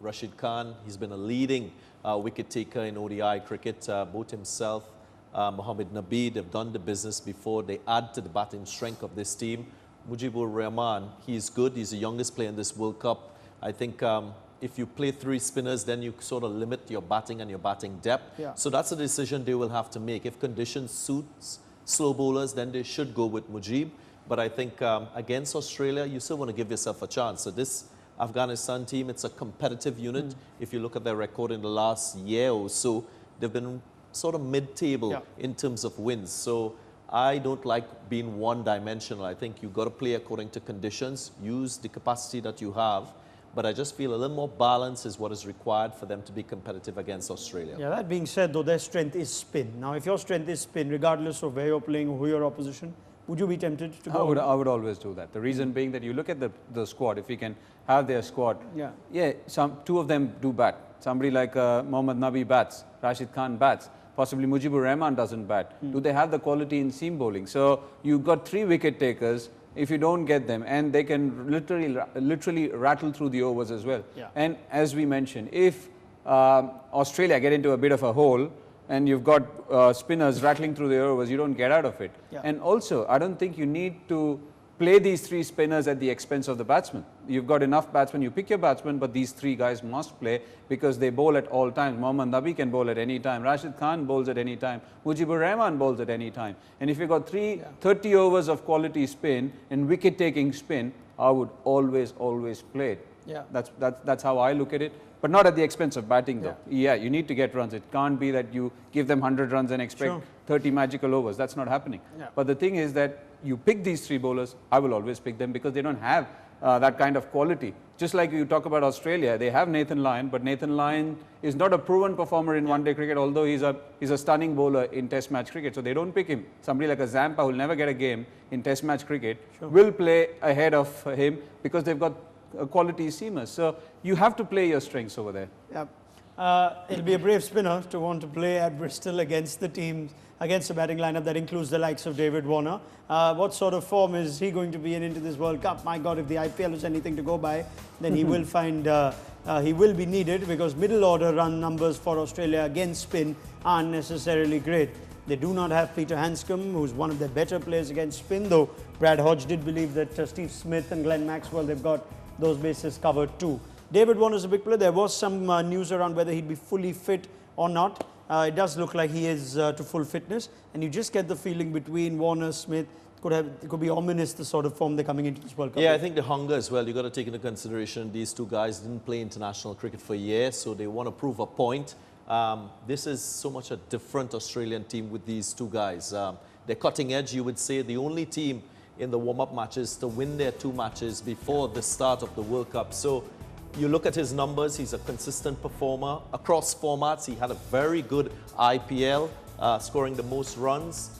Rashid Khan. He's been a leading wicket taker in ODI cricket. Both himself, Mohammad Nabi, they've done the business before. They add to the batting strength of this team. Mujibur Rahman, he's good. He's the youngest player in this World Cup. I think if you play 3 spinners, then you sort of limit your batting and your batting depth. Yeah. So that's a decision they will have to make. If conditions suits slow bowlers, then they should go with Mujib. But I think against Australia, you still want to give yourself a chance. So this Afghanistan team, it's a competitive unit. If you look at their record in the last year or so, they've been sort of mid-table in terms of wins. So I don't like being one-dimensional. I think you've got to play according to conditions, use the capacity that you have. But I just feel a little more balance is what is required for them to be competitive against Australia. Yeah, that being said, though, their strength is spin. Now, if your strength is spin, regardless of where you're playing or who your opposition, would you be tempted to go? I would always do that. The reason being that you look at the squad, if we can have their squad, two of them do bat. Somebody like Mohammad Nabi bats, Rashid Khan bats, possibly Mujibur Rahman doesn't bat. Do they have the quality in seam bowling? So you've got 3 wicket takers. If you don't get them, and they can literally rattle through the overs as well. And as we mentioned, if Australia get into a bit of a hole and you've got spinners rattling through the overs, you don't get out of it. And also, I don't think you need to play these 3 spinners at the expense of the batsmen. You've got enough batsmen, you pick your batsmen, but these 3 guys must play because they bowl at all times. Mohammad Nabi can bowl at any time, Rashid Khan bowls at any time, Mujibur Rahman bowls at any time. And if you've got 30 overs of quality spin and wicket-taking spin, I would always play it. That's how I look at it. But not at the expense of batting, though. You need to get runs. It can't be that you give them 100 runs and expect 30 magical overs. That's not happening. But the thing is that you pick these 3 bowlers, I will always pick them because they don't have that kind of quality. Just like you talk about Australia, they have Nathan Lyon, but Nathan Lyon is not a proven performer in one-day cricket, although he's a stunning bowler in Test match cricket. So they don't pick him. Somebody like a Zampa who will never get a game in Test match cricket will play ahead of him because they've got quality seamers. So you have to play your strengths over there. It'll be a brave spinner to want to play at Bristol against the teams, against a batting lineup that includes the likes of David Warner. What sort of form is he going to be in into this World Cup? My God, if the IPL is anything to go by, then he will find he will be needed because middle order run numbers for Australia against spin aren't necessarily great. They do not have Peter Hanscom, who's one of their better players against spin, though Brad Hodge did believe that Steve Smith and Glenn Maxwell, they've got those bases covered too. David Warner is a big player. There was some news around whether he'd be fully fit or not. It does look like he is to full fitness, and you just get the feeling between Warner, Smith, it could be ominous the sort of form they're coming into this World Cup. I think the hunger as well. You've got to take into consideration these 2 guys didn't play international cricket for years, so they want to prove a point. This is so much a different Australian team with these 2 guys. They're cutting edge, you would say, the only team in the warm-up matches to win their 2 matches before the start of the World Cup. So you look at his numbers, he's a consistent performer across formats. He had a very good IPL, scoring the most runs.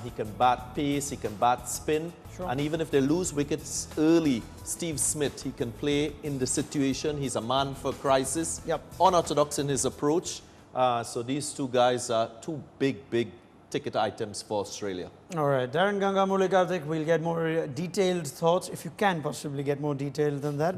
He can bat pace, he can bat spin. And even if they lose wickets early, Steve Smith, he can play in the situation. He's a man for crisis, unorthodox in his approach. So these 2 guys are 2 big ticket items for Australia. All right, Daren, Ganga, Murali, Kartik, we'll get more detailed thoughts, if you can possibly get more detailed than that.